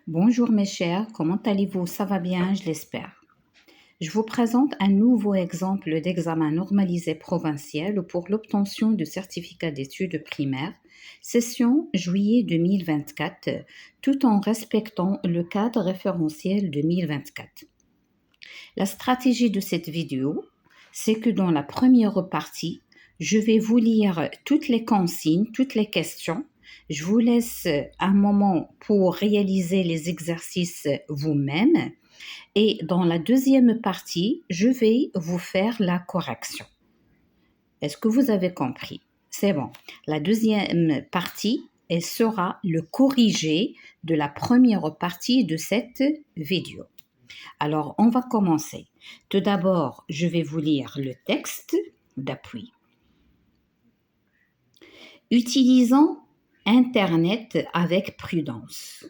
Bonjour mes chers, comment allez-vous? Ça va bien, je l'espère. Je vous présente un nouveau exemple d'examen normalisé provincial pour l'obtention du certificat d'études primaires, session juillet 2024, tout en respectant le cadre référentiel 2024. La stratégie de cette vidéo, c'est que dans la première partie, je vais vous lire toutes les consignes, toutes les questions. Je vous laisse un moment pour réaliser les exercices vous-même. Et dans la deuxième partie, je vais vous faire la correction. Est-ce que vous avez compris? C'est bon. La deuxième partie, elle sera le corrigé de la première partie de cette vidéo. Alors, on va commencer. Tout d'abord, je vais vous lire le texte d'appui. Utilisons Internet avec prudence.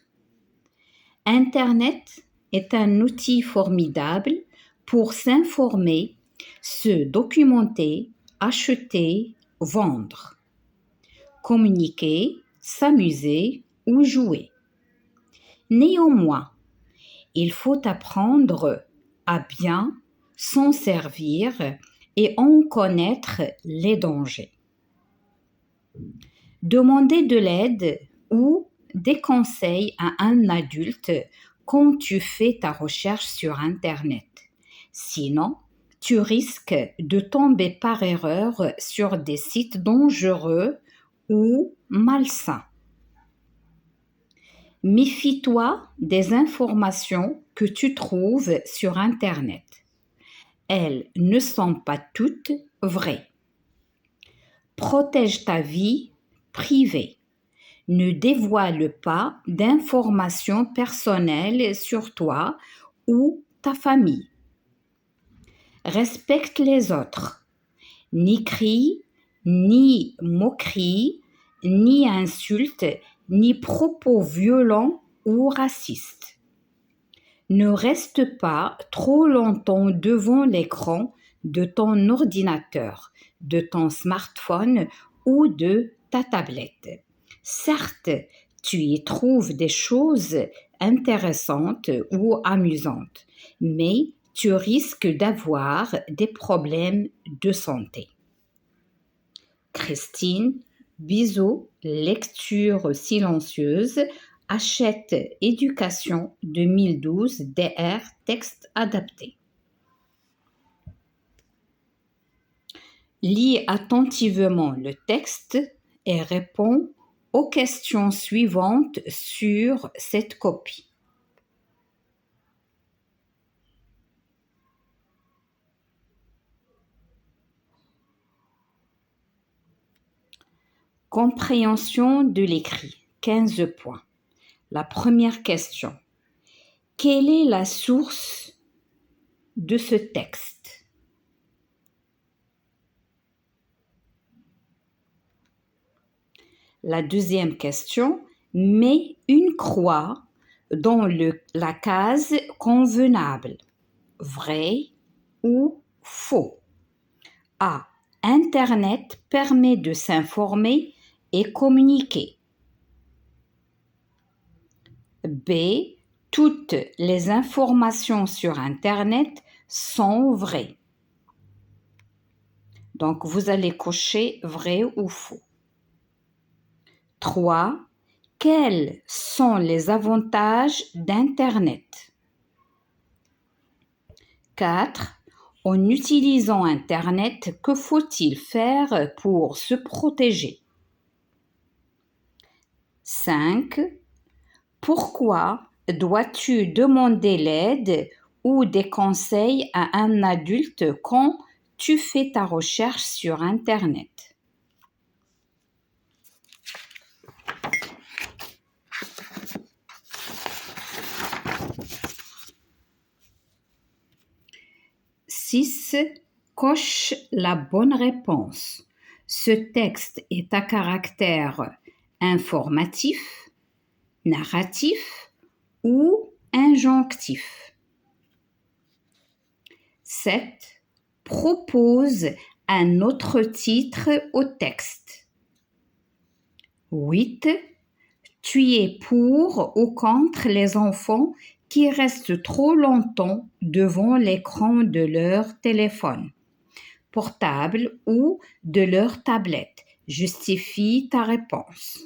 Internet est un outil formidable pour s'informer, se documenter, acheter, vendre, communiquer, s'amuser ou jouer. Néanmoins, il faut apprendre à bien s'en servir et en connaître les dangers. Demander de l'aide ou des conseils à un adulte quand tu fais ta recherche sur Internet. Sinon, tu risques de tomber par erreur sur des sites dangereux ou malsains. Méfie-toi des informations que tu trouves sur Internet. Elles ne sont pas toutes vraies. Protège ta vie privée. Ne dévoile pas d'informations personnelles sur toi ou ta famille. Respecte les autres. Ni cris, ni moqueries, ni insultes, ni propos violents ou racistes. Ne reste pas trop longtemps devant l'écran de ton ordinateur, de ton smartphone ou de ta tablette. Certes, tu y trouves des choses intéressantes ou amusantes, mais tu risques d'avoir des problèmes de santé. Christine, bisous, lecture silencieuse, Hachette Éducation 2012 DR, texte adapté. Lis attentivement le texte et réponds aux questions suivantes sur cette copie. Compréhension de l'écrit, 15 points. La première question. Quelle est la source de ce texte? La deuxième question. Mets une croix dans la case convenable. Vrai ou faux? A. Internet permet de s'informer et communiquer. B. Toutes les informations sur Internet sont vraies. Donc, vous allez cocher vrai ou faux. 3. Quels sont les avantages d'Internet? 4. En utilisant Internet, que faut-il faire pour se protéger? 5. Pourquoi dois-tu demander l'aide ou des conseils à un adulte quand tu fais ta recherche sur Internet? Six. Coche la bonne réponse. Ce texte est à caractère informatif, narratif ou injonctif. 7. Propose un autre titre au texte. 8. Tu es pour ou contre les enfants qui restent trop longtemps devant l'écran de leur téléphone portable ou de leur tablette. Justifie ta réponse.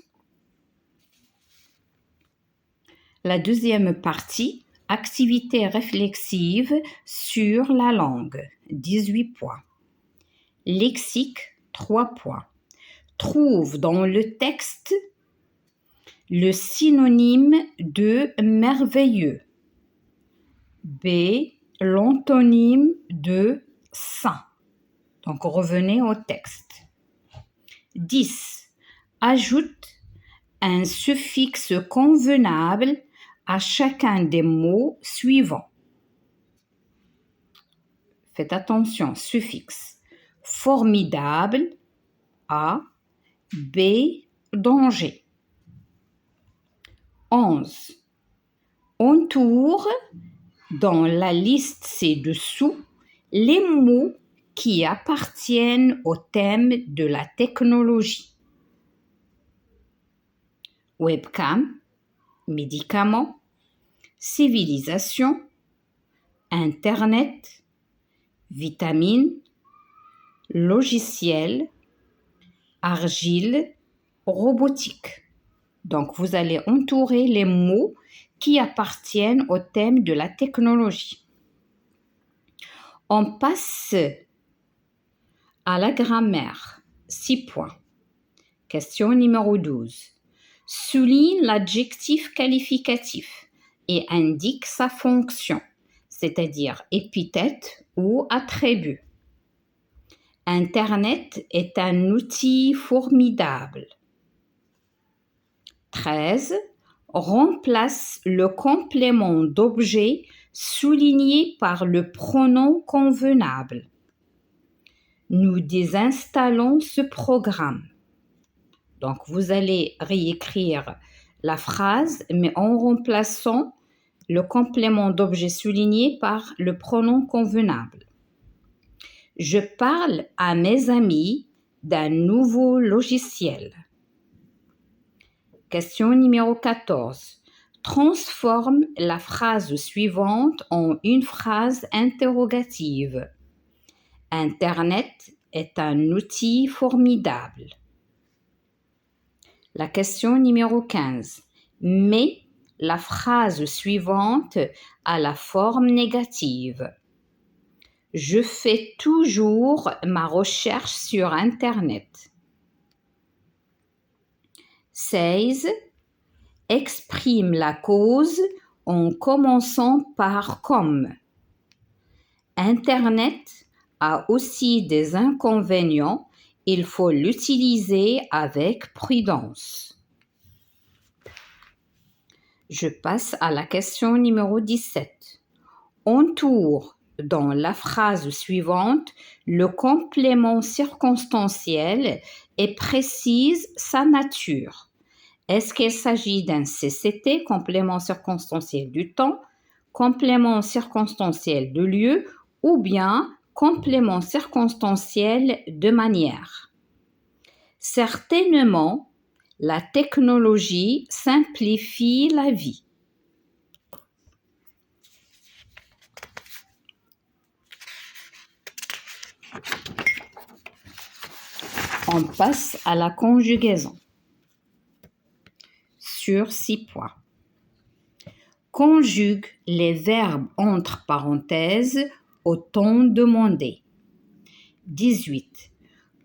La deuxième partie, activité réflexive sur la langue, 18 points. Lexique, 3 points. Trouve dans le texte le synonyme de merveilleux. B, l'antonyme de sain. Donc, revenez au texte. 10. Ajoute un suffixe convenable à chacun des mots suivants. Faites attention, suffixe. Formidable, A. B. Danger. 11. Entoure, dans la liste ci-dessous, les mots qui appartiennent au thème de la technologie. Webcam, médicaments, civilisation, Internet, vitamine, logiciel, argile, robotique. Donc, vous allez entourer les mots qui appartiennent au thème de la technologie. On passe à la grammaire. 6 points. Question numéro 12. Souligne l'adjectif qualificatif et indique sa fonction, c'est-à-dire épithète ou attribut. Internet est un outil formidable. 13. Remplace le complément d'objet souligné par le pronom convenable. Nous désinstallons ce programme. Donc, vous allez réécrire la phrase, mais en remplaçant le complément d'objet souligné par le pronom convenable. Je parle à mes amis d'un nouveau logiciel. Question numéro 14. Transforme la phrase suivante en une phrase interrogative. Internet est un outil formidable. La question numéro 15. Mets la phrase suivante à la forme négative. Je fais toujours ma recherche sur Internet. 16. Exprime la cause en commençant par comme. Internet a aussi des inconvénients. Il faut l'utiliser avec prudence. Je passe à la question numéro 17. Entoure dans la phrase suivante le complément circonstanciel et précise sa nature. Est-ce qu'il s'agit d'un CCT, complément circonstanciel du temps, complément circonstanciel de lieu ou bien complément circonstanciel de manière? Certainement, la technologie simplifie la vie. On passe à la conjugaison. Sur 6 points. Conjugue les verbes entre parenthèses au temps demandé. 18.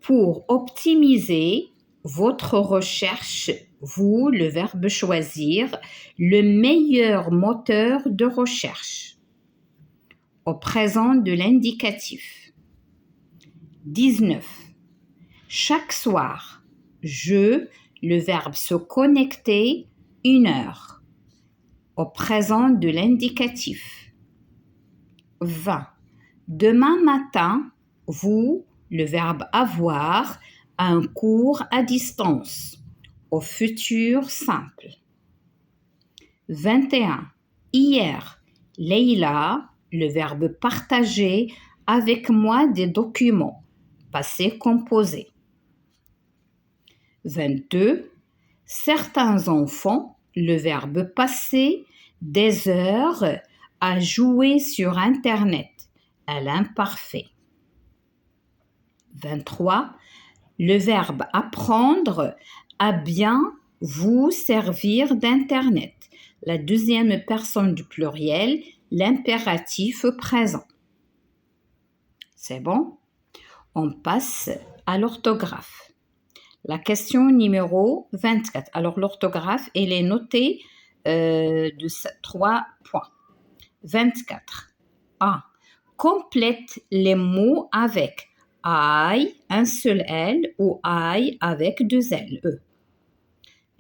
Pour optimiser votre recherche, vous, le verbe choisir, le meilleur moteur de recherche. Au présent de l'indicatif. 19. Chaque soir, je, le verbe se connecter, 1 heure. Au présent de l'indicatif. 20. Demain matin, vous, le verbe avoir, un cours à distance. Au futur simple. 21. Hier, Leïla, le verbe partager avec moi des documents. Passé composé. 22. Certains enfants, le verbe passer des heures à jouer sur Internet, à l'imparfait. 23. Le verbe apprendre à bien vous servir d'Internet. La deuxième personne du pluriel, l'impératif présent. C'est bon? On passe à l'orthographe. La question numéro 24. Alors, l'orthographe, elle est notée de 3 points. 24. A. Complète les mots avec I, un seul L, ou I avec deux L, E.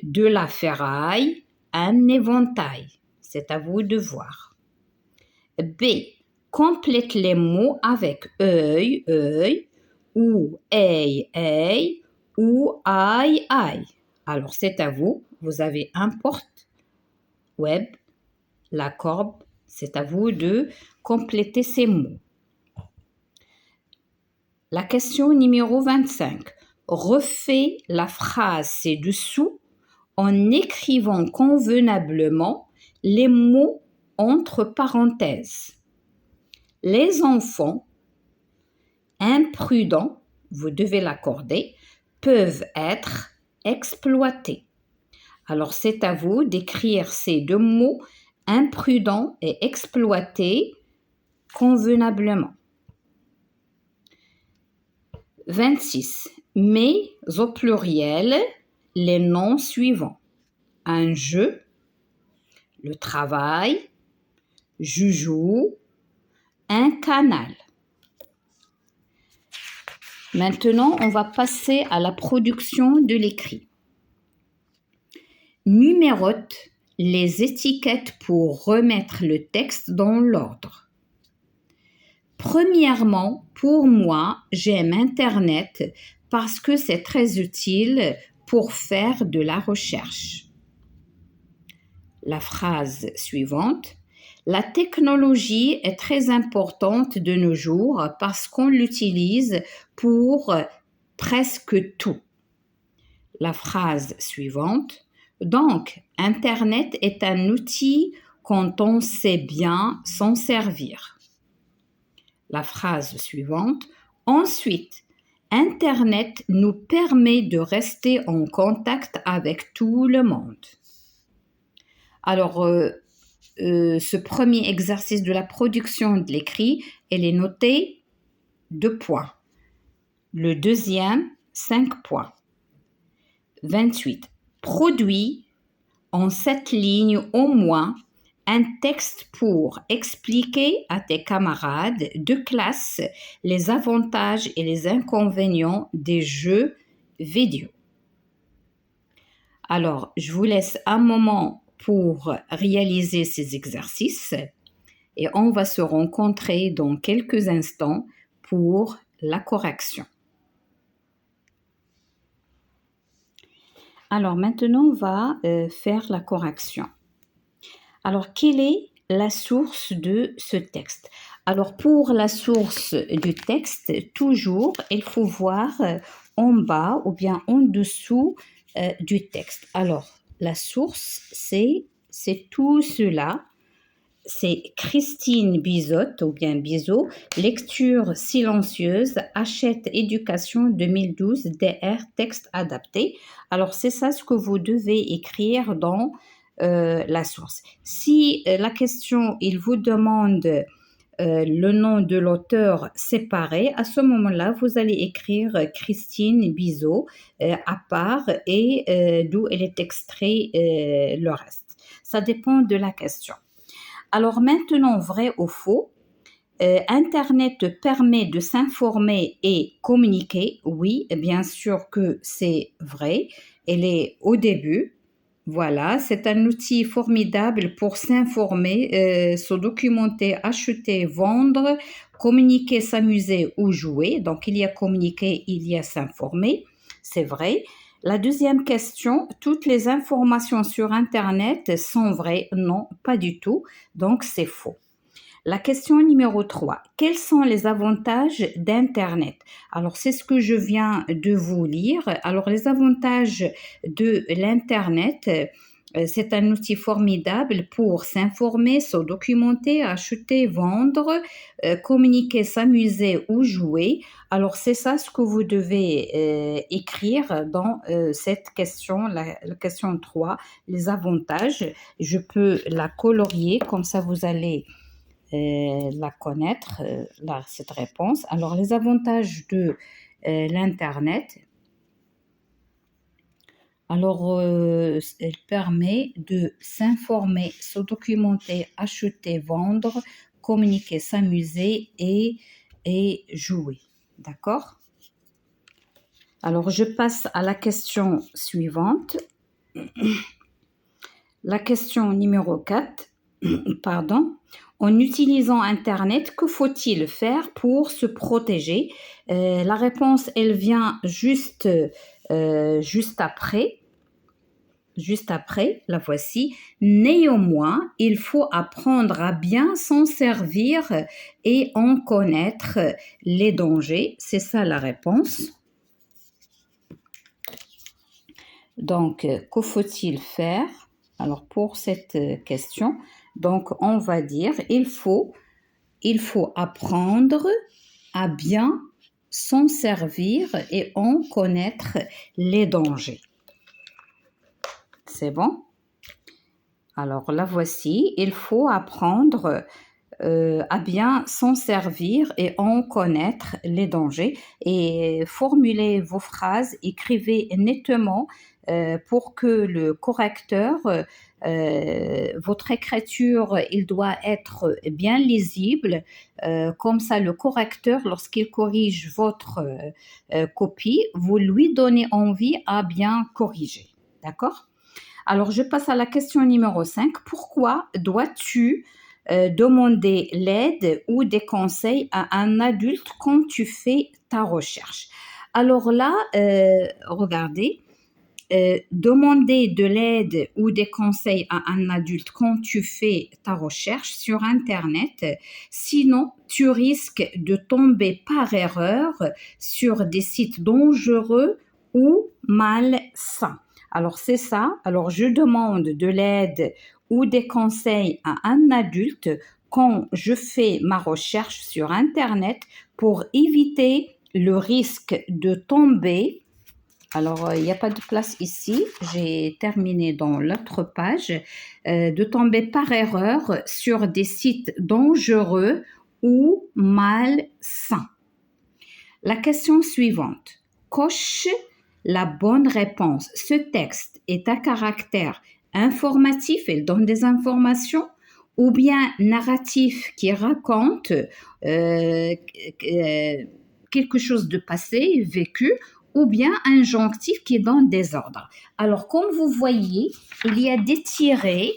De la ferraille, un éventail. C'est à vous de voir. B. Complète les mots avec œil, œil, ou œil, ou aïe. Alors, c'est à vous. Vous avez un porte-web, la corbe. C'est à vous de compléter ces mots. La question numéro 25. Refais la phrase ci-dessous en écrivant convenablement les mots entre parenthèses. Les enfants imprudents, vous devez l'accorder, peuvent être exploités. Alors, c'est à vous d'écrire ces deux mots, imprudent et exploité, convenablement. 26. Mets au pluriel les noms suivants. Un jeu, le travail, joujou, un canal. Maintenant, on va passer à la production de l'écrit. Numérote les étiquettes pour remettre le texte dans l'ordre. Premièrement, pour moi, j'aime Internet parce que c'est très utile pour faire de la recherche. La phrase suivante. La technologie est très importante de nos jours parce qu'on l'utilise pour presque tout. La phrase suivante. Donc, Internet est un outil quand on sait bien s'en servir. La phrase suivante. Ensuite, Internet nous permet de rester en contact avec tout le monde. Alors, ce premier exercice de la production de l'écrit, elle est notée 2 points. Le deuxième, 5 points. 28. Produis en 7 lignes au moins un texte pour expliquer à tes camarades de classe les avantages et les inconvénients des jeux vidéo. Alors, je vous laisse un moment pour réaliser ces exercices et on va se rencontrer dans quelques instants pour la correction. Alors maintenant, on va faire la correction. Alors, quelle est la source de ce texte? Alors, pour la source du texte, toujours, il faut voir en bas ou bien en dessous du texte. Alors, la source, c'est tout cela. C'est Christine Bizot ou bien Bizot, lecture silencieuse, Hachette Éducation 2012, DR, texte adapté. Alors, c'est ça ce que vous devez écrire dans la source. Si la question, il vous demande le nom de l'auteur séparé, à ce moment-là, vous allez écrire Christine Bizot à part et d'où elle est extrait le reste. Ça dépend de la question. Alors maintenant, vrai ou faux, Internet permet de s'informer et communiquer. Oui, bien sûr que c'est vrai. Elle est au début. Voilà, c'est un outil formidable pour s'informer, se documenter, acheter, vendre, communiquer, s'amuser ou jouer. Donc, il y a communiquer, il y a s'informer. C'est vrai. La deuxième question, toutes les informations sur Internet sont vraies? Non, pas du tout. Donc, c'est faux. La question numéro 3. Quels sont les avantages d'Internet? Alors, c'est ce que je viens de vous lire. Alors, les avantages de l'Internet, c'est un outil formidable pour s'informer, se documenter, acheter, vendre, communiquer, s'amuser ou jouer. Alors, c'est ça ce que vous devez écrire dans cette question, la question 3, les avantages. Je peux la colorier, comme ça vous allez la connaître, cette réponse. Alors, les avantages de l'Internet. Alors, elle permet de s'informer, se documenter, acheter, vendre, communiquer, s'amuser et jouer. D'accord? Alors, je passe à la question suivante. La question numéro 4. Pardon. En utilisant Internet, que faut-il faire pour se protéger? La réponse, elle vient juste après. Juste après, la voici. Néanmoins, il faut apprendre à bien s'en servir et en connaître les dangers. C'est ça la réponse. Donc, que faut-il faire? Alors, pour cette question, donc on va dire il faut apprendre à bien s'en servir et en connaître les dangers. C'est bon? Alors, la voici. Il faut apprendre à bien s'en servir et en connaître les dangers. Et formulez vos phrases, écrivez nettement pour que le correcteur, votre écriture, il doit être bien lisible. Comme ça, le correcteur, lorsqu'il corrige votre copie, vous lui donnez envie à bien corriger. D'accord? Alors, je passe à la question numéro 5. Pourquoi dois-tu demander l'aide ou des conseils à un adulte quand tu fais ta recherche? Alors là, regardez, demander de l'aide ou des conseils à un adulte quand tu fais ta recherche sur Internet, sinon tu risques de tomber par erreur sur des sites dangereux ou malsains. Alors c'est ça, alors je demande de l'aide ou des conseils à un adulte quand je fais ma recherche sur Internet pour éviter le risque de tomber. Alors, il n'y a pas de place ici, j'ai terminé dans l'autre page, de tomber par erreur sur des sites dangereux ou malsains. La question suivante, coche la bonne réponse. Ce texte est à caractère informatif, il donne des informations, ou bien narratif qui raconte quelque chose de passé, vécu, ou bien injonctif qui donne des ordres. Alors, comme vous voyez, il y a des tirets,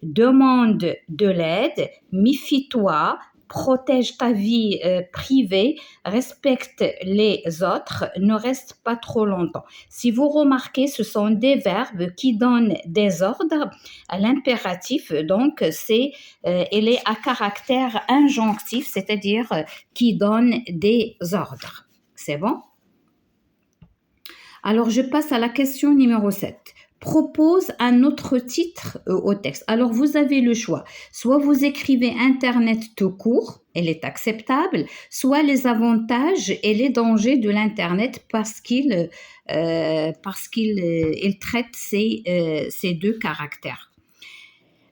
demande de l'aide, méfie-toi, protège ta vie privée, respecte les autres, ne reste pas trop longtemps. Si vous remarquez, ce sont des verbes qui donnent des ordres à l'impératif, donc elle est à caractère injonctif, c'est-à-dire qui donne des ordres. C'est bon? Alors, je passe à la question numéro 7. Propose un autre titre au texte. Alors, vous avez le choix. Soit vous écrivez Internet tout court, elle est acceptable, soit les avantages et les dangers de l'Internet parce qu'il traite ces deux caractères.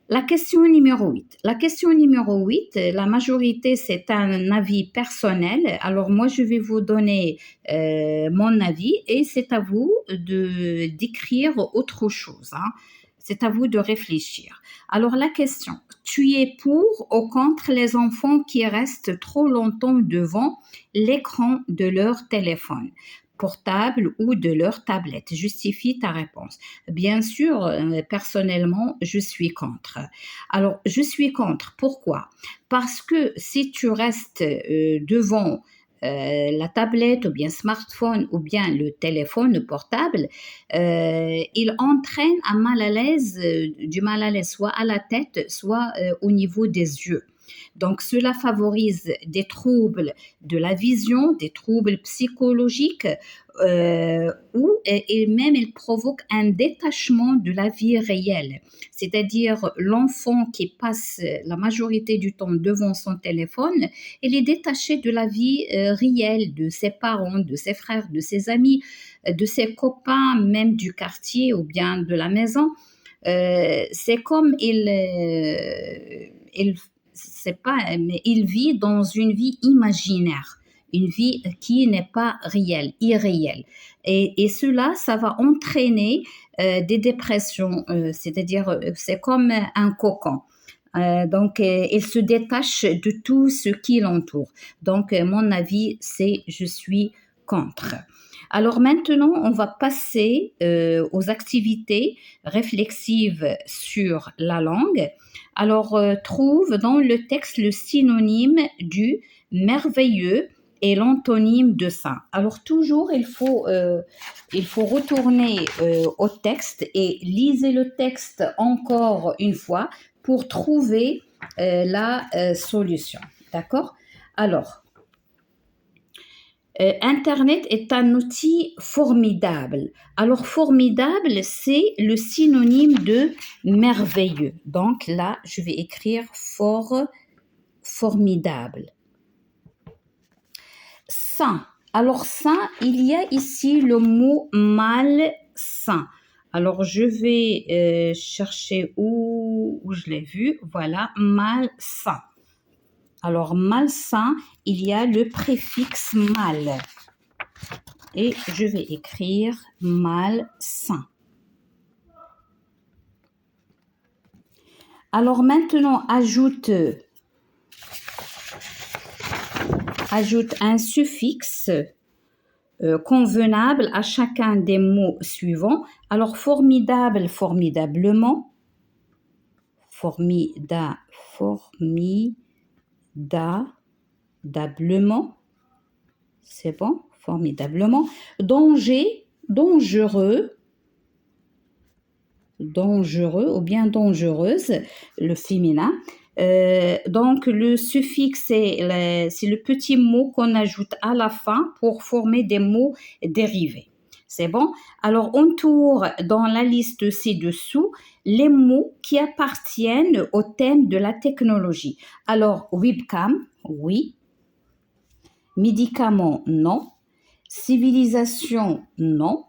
La question numéro 8. La question numéro 8, la majorité, c'est un avis personnel. Alors, moi, je vais vous donner mon avis et c'est à vous d'écrire autre chose. Hein. C'est à vous de réfléchir. Alors, la question, tu es pour ou contre les enfants qui restent trop longtemps devant l'écran de leur téléphone portable ou de leur tablette? Justifie ta réponse. Bien sûr, personnellement, je suis contre. Alors, je suis contre. Pourquoi? Parce que si tu restes devant la tablette ou bien smartphone ou bien le téléphone portable, il entraîne du mal à l'aise soit à la tête, soit au niveau des yeux. Donc, cela favorise des troubles de la vision, des troubles psychologiques, et même il provoque un détachement de la vie réelle. C'est-à-dire l'enfant qui passe la majorité du temps devant son téléphone, il est détaché de la vie réelle, de ses parents, de ses frères, de ses amis, de ses copains, même du quartier ou bien de la maison. C'est comme c'est pas, mais il vit dans une vie imaginaire, une vie qui n'est pas réelle, irréelle. Et cela, ça va entraîner des dépressions, c'est-à-dire c'est comme un cocon. Donc, il se détache de tout ce qui l'entoure. Donc, mon avis, c'est je suis contre. Alors maintenant, on va passer aux activités réflexives sur la langue. Alors, trouve dans le texte le synonyme du merveilleux et l'antonyme de ça. Alors, toujours, il faut retourner au texte et lisez le texte encore une fois pour trouver la solution. D'accord? Alors, Internet est un outil formidable. Alors, formidable, c'est le synonyme de merveilleux. Donc là, je vais écrire formidable. Sain. Alors, sain, il y a ici le mot malsain. Alors, je vais chercher où je l'ai vu. Voilà, malsain. Alors, malsain, il y a le préfixe mal. Et je vais écrire malsain. Alors, maintenant, ajoute un suffixe convenable à chacun des mots suivants. Alors, formidable, formidablement. Formidablement. C'est bon, formidablement. Danger, dangereux ou bien dangereuse, le féminin. Donc, le suffixe, c'est le petit mot qu'on ajoute à la fin pour former des mots dérivés. C'est bon? Alors, on tourne dans la liste ci-dessous les mots qui appartiennent au thème de la technologie. Alors, webcam, oui. Médicaments, non. Civilisation, non.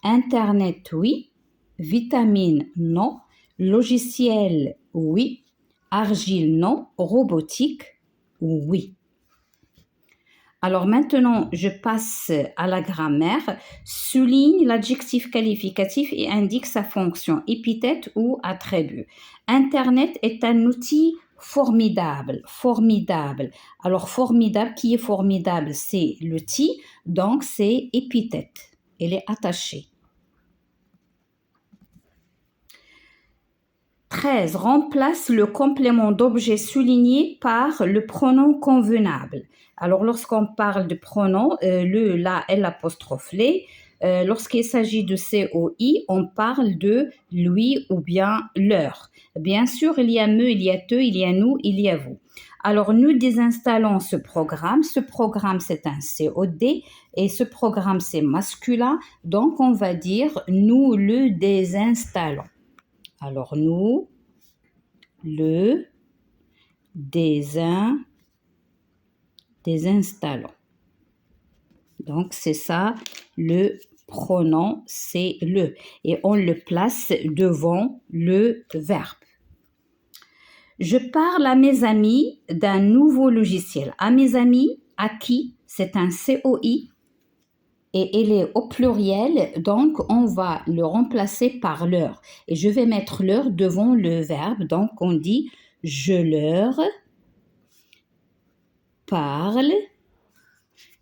Internet, oui. Vitamine, non. Logiciel, oui. Argile, non. Robotique, oui. Alors maintenant, je passe à la grammaire. Souligne l'adjectif qualificatif et indique sa fonction, épithète ou attribut. Internet est un outil formidable, formidable. Alors formidable, qui est formidable? C'est le ti, donc c'est épithète. Elle est attachée. 13. Remplace le complément d'objet souligné par le pronom convenable. Alors, lorsqu'on parle de pronom, le, la, l'apostrophe les, lorsqu'il s'agit de COI, on parle de lui ou bien leur. Bien sûr, il y a me, il y a te, il y a nous, il y a vous. Alors, nous désinstallons ce programme. Ce programme, c'est un COD et ce programme, c'est masculin. Donc, on va dire nous le désinstallons. Alors, nous le désinstallons. Donc, c'est ça, le pronom, c'est le. Et on le place devant le verbe. Je parle à mes amis d'un nouveau logiciel. À mes amis, à qui? C'est un COI. Et elle est au pluriel, donc on va le remplacer par leur. Et je vais mettre leur devant le verbe, donc on dit je leur parle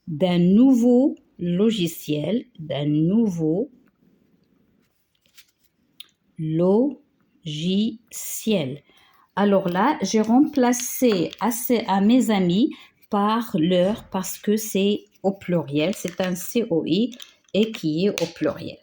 d'un nouveau logiciel, Alors là, j'ai remplacé à mes amis par leur parce que c'est au pluriel, c'est un COI et qui est au pluriel.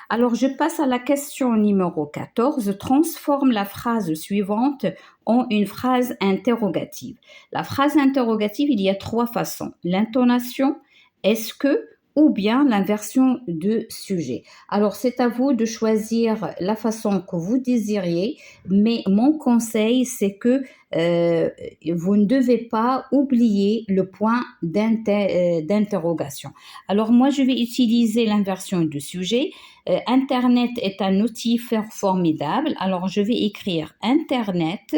Alors, je passe à la question numéro 14. Transforme la phrase suivante en une phrase interrogative. La phrase interrogative, il y a trois façons. L'intonation, est-ce que, ou bien l'inversion de sujet. Alors, c'est à vous de choisir la façon que vous désiriez, mais mon conseil, c'est que vous ne devez pas oublier le point d'interrogation. Alors, moi, je vais utiliser l'inversion du sujet. Internet est un outil formidable. Alors, je vais écrire Internet,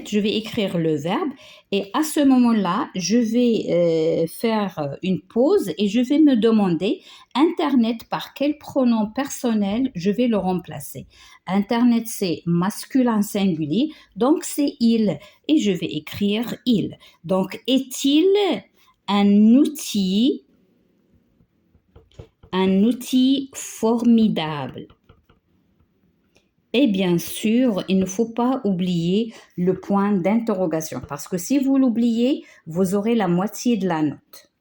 je vais écrire le verbe et à ce moment-là, je vais faire une pause et je vais me demander Internet par quel pronom personnel je vais le remplacer. Internet, c'est masculin singulier, donc c'est il et je vais écrire il. Donc, est-il un outil formidable? Et bien sûr, il ne faut pas oublier le point d'interrogation parce que si vous l'oubliez, vous aurez la moitié de la note.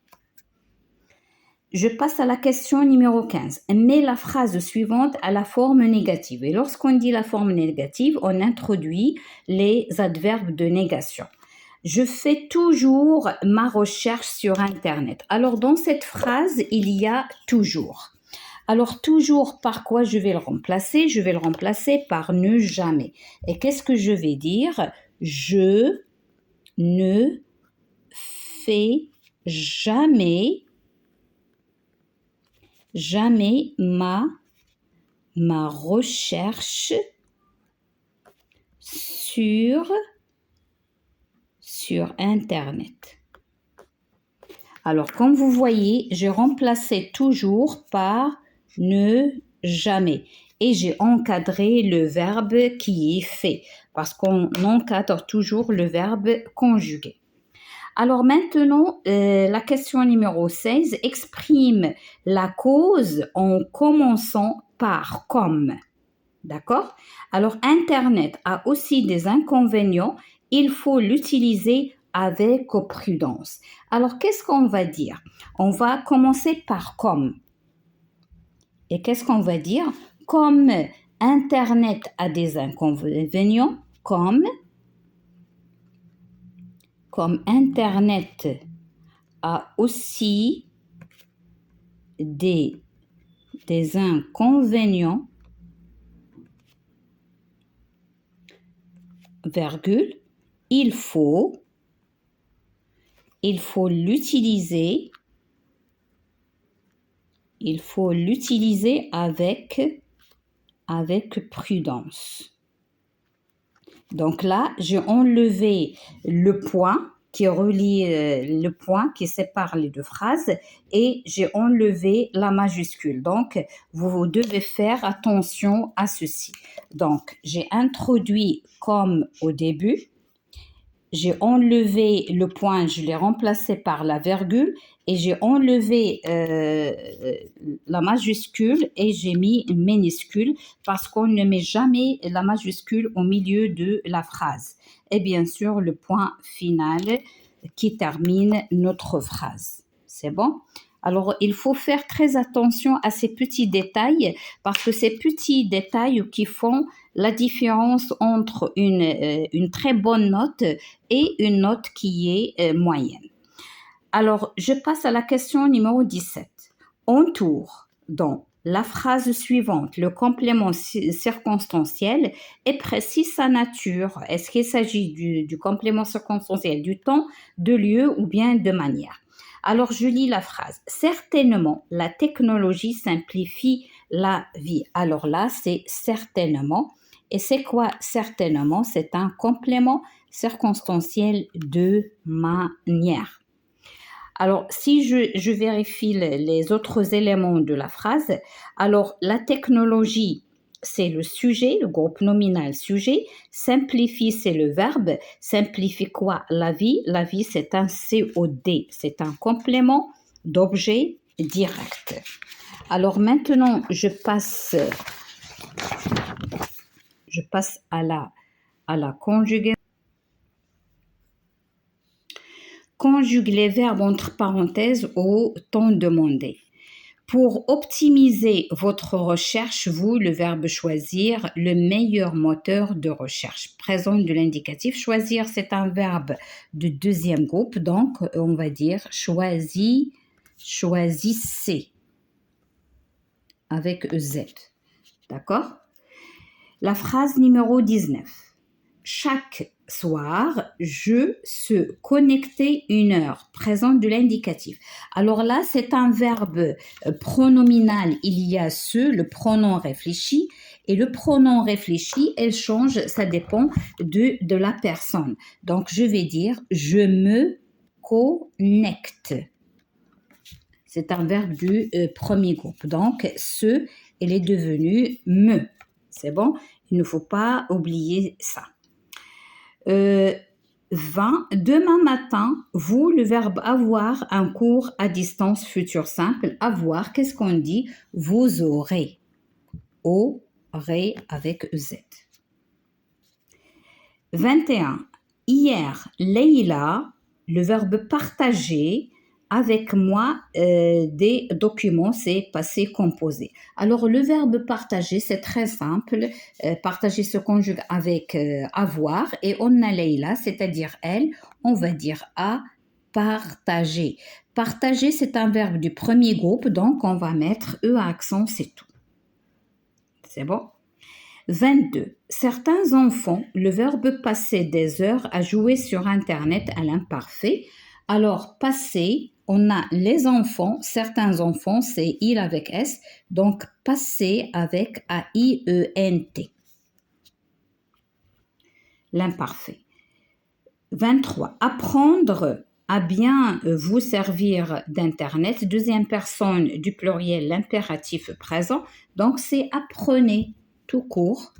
Je passe à la question numéro 15. Mets la phrase suivante à la forme négative. Et lorsqu'on dit la forme négative, on introduit les adverbes de négation. Je fais toujours ma recherche sur Internet. Alors, dans cette phrase, il y a toujours. Alors, toujours, par quoi je vais le remplacer? Je vais le remplacer par ne jamais. Et qu'est-ce que je vais dire? Je ne fais jamais ma recherche sur Internet. Alors, comme vous voyez, j'ai remplacé toujours par ne jamais. Et j'ai encadré le verbe qui est fait, parce qu'on encadre toujours le verbe conjugué. Alors maintenant, la question numéro 16 exprime la cause en commençant par comme. D'accord? Alors, Internet a aussi des inconvénients. Il faut l'utiliser avec prudence. Alors, qu'est-ce qu'on va dire? On va commencer par comme. Et qu'est-ce qu'on va dire? Comme Internet a des inconvénients, comme Internet a aussi des inconvénients, virgule, il faut l'utiliser avec prudence. Donc là, j'ai enlevé le point qui relie le point qui sépare les deux phrases et j'ai enlevé la majuscule. Donc, vous devez faire attention à ceci. Donc, j'ai introduit comme au début. J'ai enlevé le point, je l'ai remplacé par la virgule et j'ai enlevé la majuscule et j'ai mis une minuscule parce qu'on ne met jamais la majuscule au milieu de la phrase. Et bien sûr, le point final qui termine notre phrase. C'est bon? Alors, il faut faire très attention à ces petits détails parce que ces petits détails qui font la différence entre une très bonne note et une note qui est moyenne. Alors, je passe à la question numéro 17. Entoure dans la phrase suivante le complément circonstanciel et précise sa nature. Est-ce qu'il s'agit du complément circonstanciel du temps, de lieu ou bien de manière? Alors, je lis la phrase. Certainement, la technologie simplifie la vie. Alors là, c'est certainement. Et c'est quoi certainement? C'est un complément circonstanciel de manière. Alors, si je vérifie les autres éléments de la phrase, alors la technologie, c'est le sujet, le groupe nominal sujet. Simplifie, c'est le verbe. Simplifie quoi? La vie. La vie, c'est un COD. C'est un complément d'objet direct. Alors maintenant, je passe à la conjugaison. conjugue les verbes entre parenthèses au temps demandé. Pour optimiser votre recherche, vous, le verbe choisir, le meilleur moteur de recherche. Présent de l'indicatif. Choisir, c'est un verbe de deuxième groupe, donc on va dire choisissez avec EZ. D'accord? La phrase numéro 19. Chaque soir, je se connectais 1 heure. Présent de l'indicatif. Alors là, c'est un verbe pronominal. Il y a le pronom réfléchi. Et le pronom réfléchi, elle change, ça dépend de la personne. Donc, je vais dire, je me connecte. C'est un verbe du premier groupe. Donc, elle est devenue me. C'est bon? Il ne faut pas oublier ça. 20. Demain matin, vous, le verbe avoir, un cours à distance futur simple. Avoir, qu'est-ce qu'on dit? Vous aurez. Aurez avec EZ. 21. Hier, Leïla, le verbe partager, avec moi des documents, c'est passé composé. Alors, le verbe partager, c'est très simple. Partager se conjugue avec avoir et on a Leïla, c'est-à-dire elle, on va dire à partager. Partager, c'est un verbe du premier groupe, donc on va mettre E à accent, c'est tout. C'est bon? 22. Certains enfants, le verbe passer des heures à jouer sur Internet à l'imparfait. Alors, passer, on a les enfants, certains enfants, c'est il avec S, donc passer avec A-I-E-N-T. L'imparfait. 23. Apprendre à bien vous servir d'Internet. Deuxième personne du pluriel, l'impératif présent, donc c'est apprenez. Tout court,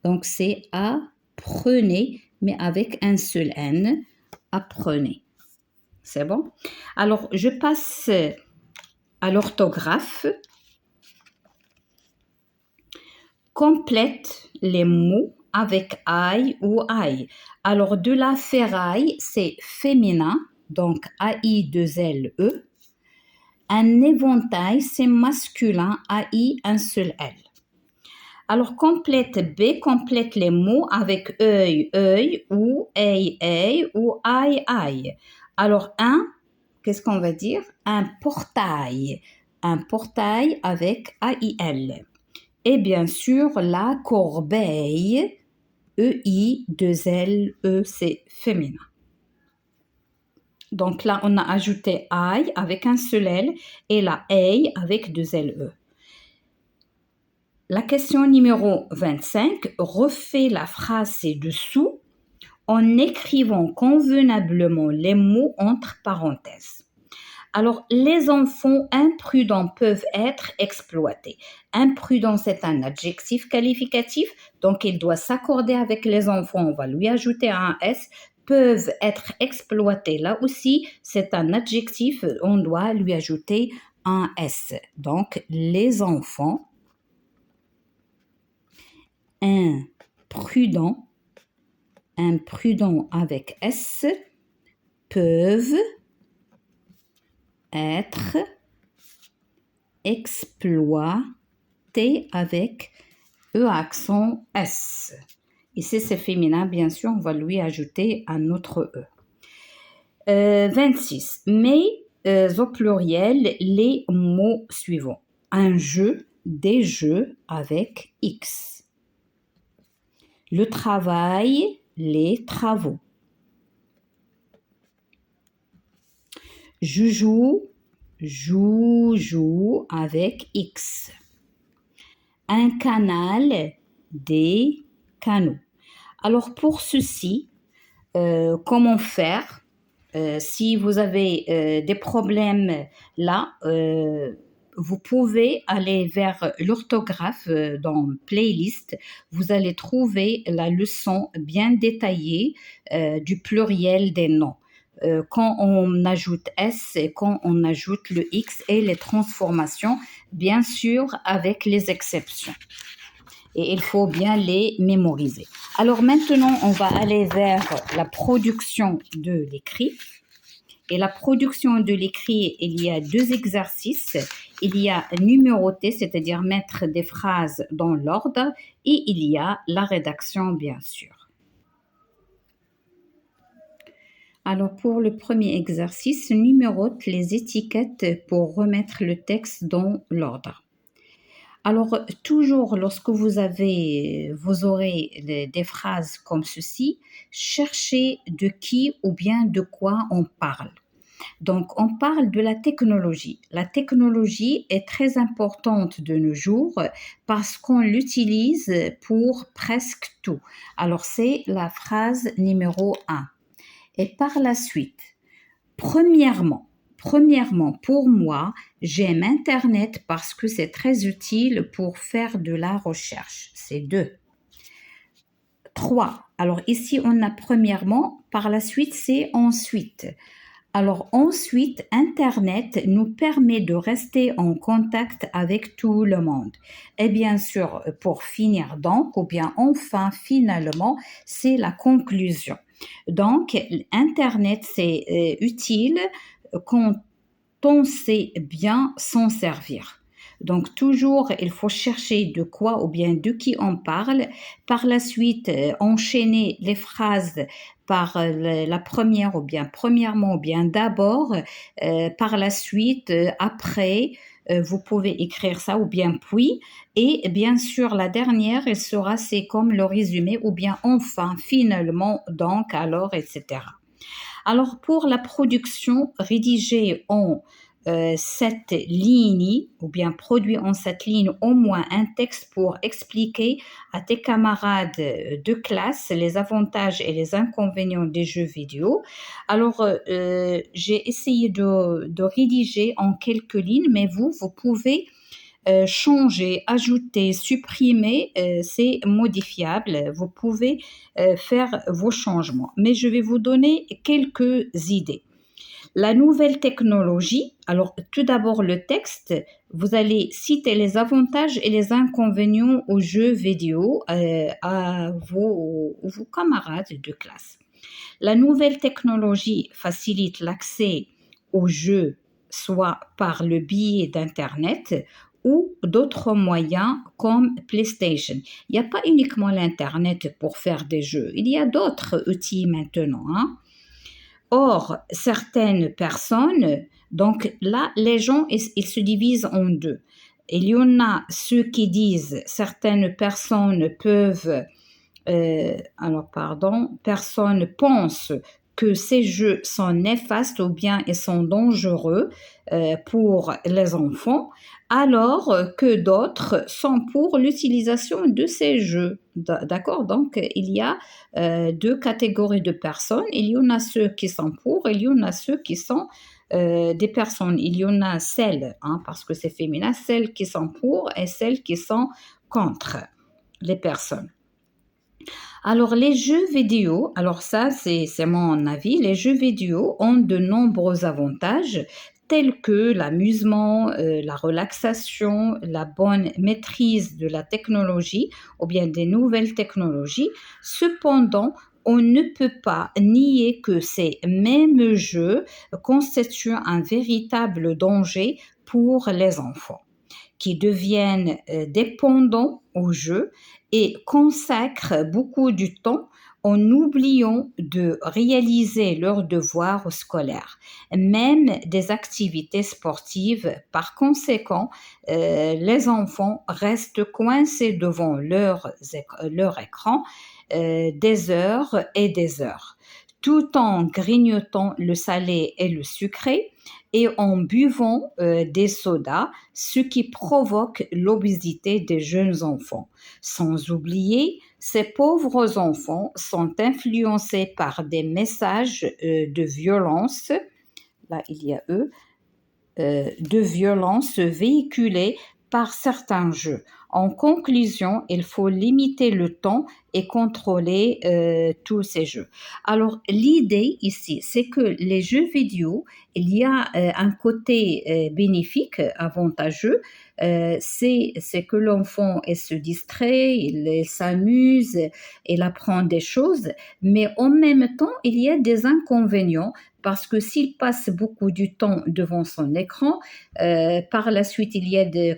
donc c'est apprenez, mais avec un seul N, apprenez. C'est bon? Alors, je passe à l'orthographe. Complète les mots avec aïe ou aïe. Alors, de la ferraille, c'est féminin, donc A-I-2-L-E. Un éventail, c'est masculin, A-I, un seul L. Alors, complète B, complète les mots avec œil, œil, ou aïe, ou aïe, aïe. Alors, qu'est-ce qu'on va dire? Un portail avec A-I-L. Et bien sûr, la corbeille, E-I-2-L-E, c'est féminin. Donc là, on a ajouté aïe avec un seul L et la aïe avec 2 L-E. La question numéro 25, refais la phrase ci-dessous en écrivant convenablement les mots entre parenthèses. Alors, les enfants imprudents peuvent être exploités. Imprudent, c'est un adjectif qualificatif, donc il doit s'accorder avec les enfants. On va lui ajouter un S. Peuvent être exploités. Là aussi, c'est un adjectif, on doit lui ajouter un S. Donc, les enfants imprudents avec S, peuvent être exploités avec E accent S. Ici, c'est féminin, bien sûr, on va lui ajouter un autre E. 26. Mais au pluriel, les mots suivants. Un jeu, des jeux avec X. Le travail, les travaux. Je joue avec X. Un canal, des canaux. Alors pour ceci, comment faire? Si vous avez des problèmes là, vous pouvez aller vers l'orthographe dans playlist. Vous allez trouver la leçon bien détaillée du pluriel des noms. Quand on ajoute S et quand on ajoute le X et les transformations, bien sûr avec les exceptions. Et il faut bien les mémoriser. Alors maintenant, on va aller vers la production de l'écrit. Et la production de l'écrit, il y a 2 exercices. Il y a numéroter, c'est-à-dire mettre des phrases dans l'ordre, et il y a la rédaction, bien sûr. Alors, pour le premier exercice, numérote les étiquettes pour remettre le texte dans l'ordre. Alors, toujours lorsque vous aurez des phrases comme ceci, cherchez de qui ou bien de quoi on parle. Donc, on parle de la technologie. La technologie est très importante de nos jours parce qu'on l'utilise pour presque tout. Alors, c'est la phrase numéro 1. Et par la suite, premièrement, pour moi, j'aime Internet parce que c'est très utile pour faire de la recherche. C'est 2. 3. Alors ici, on a premièrement, par la suite, c'est ensuite. Alors ensuite, Internet nous permet de rester en contact avec tout le monde. Et bien sûr, pour finir donc, ou bien enfin, finalement, c'est la conclusion. Donc, Internet, c'est utile quand on sait bien s'en servir. Donc, toujours, il faut chercher de quoi ou bien de qui on parle. Par la suite, enchaîner les phrases par la première ou bien premièrement ou bien d'abord. Par la suite, après, vous pouvez écrire ça ou bien puis. Et bien sûr, la dernière, elle sera, c'est comme le résumé ou bien enfin, finalement, donc, alors, etc. Alors, pour la production rédigée en 7 lignes, ou bien produit en 7 lignes, au moins un texte pour expliquer à tes camarades de classe les avantages et les inconvénients des jeux vidéo. Alors, j'ai essayé de rédiger en quelques lignes, mais vous pouvez changer, ajouter, supprimer, c'est modifiable. Vous pouvez faire vos changements. Mais je vais vous donner quelques idées. La nouvelle technologie, alors tout d'abord le texte, vous allez citer les avantages et les inconvénients aux jeux vidéo à vos camarades de classe. La nouvelle technologie facilite l'accès aux jeux, soit par le biais d'Internet ou d'autres moyens comme PlayStation. Il n'y a pas uniquement l'Internet pour faire des jeux, il y a d'autres outils maintenant, hein. Or, certaines personnes, donc là, les gens, ils se divisent en 2. Il y en a ceux qui disent certaines personnes personnes pensent que ces jeux sont néfastes ou bien ils sont dangereux pour les enfants, alors que d'autres sont pour l'utilisation de ces jeux. D'accord? Donc, il y a 2 catégories de personnes. Il y en a ceux qui sont pour, il y en a ceux qui sont des personnes. Il y en a celles, parce que c'est féminin, celles qui sont pour et celles qui sont contre les personnes. Alors, les jeux vidéo, alors ça, c'est mon avis, les jeux vidéo ont de nombreux avantages tels que l'amusement, la relaxation, la bonne maîtrise de la technologie ou bien des nouvelles technologies. Cependant, on ne peut pas nier que ces mêmes jeux constituent un véritable danger pour les enfants qui deviennent dépendants au jeu et consacrent beaucoup du temps en oubliant de réaliser leurs devoirs scolaires, même des activités sportives. Par conséquent, les enfants restent coincés devant leur écran des heures et des heures, tout en grignotant le salé et le sucré et en buvant des sodas, ce qui provoque l'obésité des jeunes enfants. Sans oublier, ces pauvres enfants sont influencés par des messages de violence, là il y a de violence véhiculés par certains jeux. En conclusion, il faut limiter le temps et contrôler tous ces jeux. Alors, l'idée ici, c'est que les jeux vidéo, il y a un côté bénéfique, avantageux, c'est que l'enfant il se distrait, il s'amuse, il apprend des choses, mais en même temps, il y a des inconvénients parce que s'il passe beaucoup du temps devant son écran, par la suite,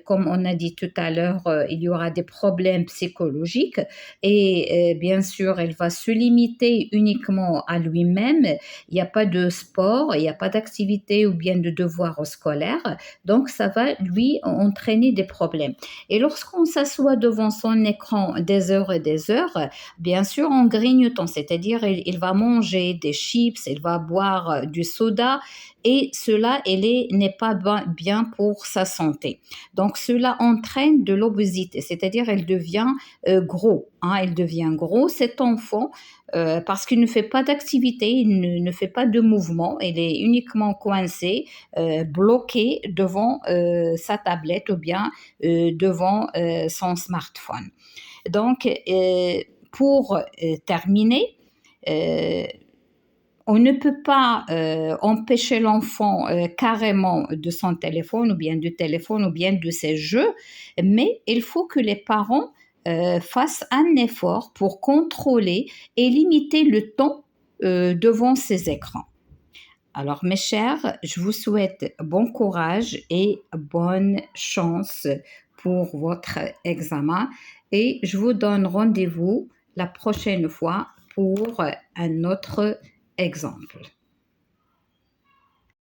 comme on a dit tout à l'heure, il y aura des problèmes psychologiques et bien sûr, il va se limiter uniquement à lui-même. Il n'y a pas de sport, il n'y a pas d'activité ou bien de devoirs scolaires, donc ça va lui entraîner des problèmes. Et lorsqu'on s'assoit devant son écran des heures et des heures, bien sûr, en grignotant, c'est-à-dire il va manger des chips, il va boire du soda et cela n'est pas bien pour sa santé. Donc cela entraîne de l'obésité, c'est-à-dire elle devient gros. Il devient gros, cet enfant, parce qu'il ne fait pas d'activité, il ne fait pas de mouvement, il est uniquement coincé, bloqué devant sa tablette ou bien devant son smartphone. Donc, pour terminer, euh, on ne peut pas empêcher l'enfant carrément de son téléphone ou bien de ses jeux, mais il faut que les parents fassent un effort pour contrôler et limiter le temps devant ces écrans. Alors, mes chers, je vous souhaite bon courage et bonne chance pour votre examen et je vous donne rendez-vous la prochaine fois pour un autre exemple.